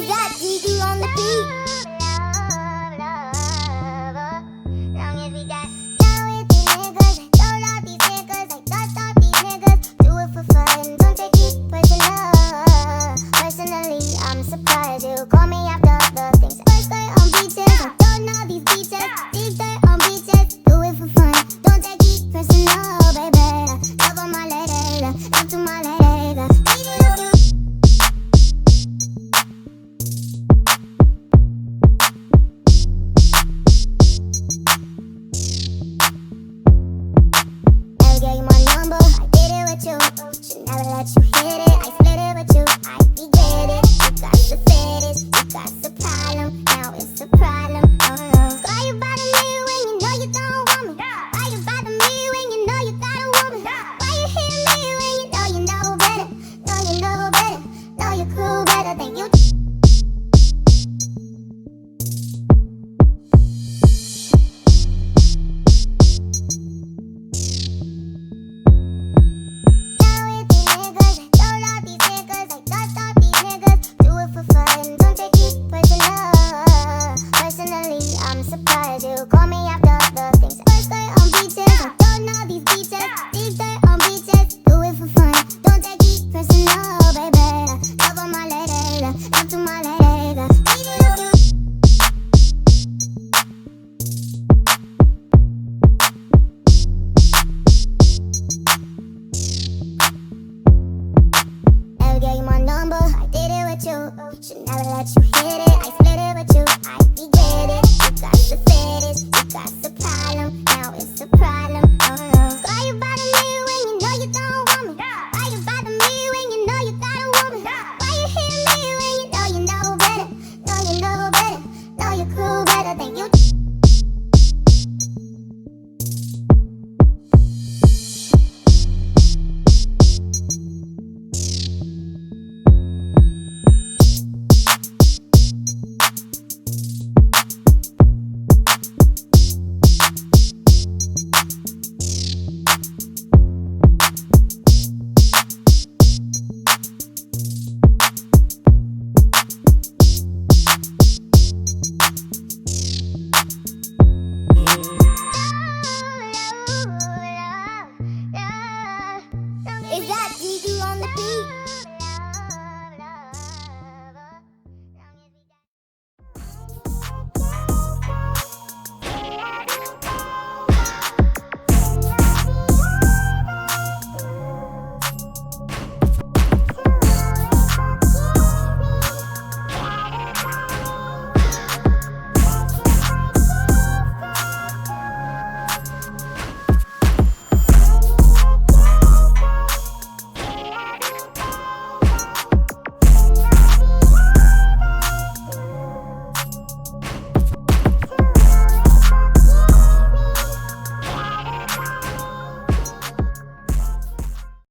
is that DD on the beat? Should never let you hit it. I split it with you, I regret it. You got the fetish, you got the problem. Now it's a problem. Oh no. Why you bother me when you know you don't want me? Why you bother me when you know you got a woman? Why you hit me when you know better? Know you know better, know you cool better than you. Should never let you hit it. I split it with you, I regret it. You got the fetish, you got the problem.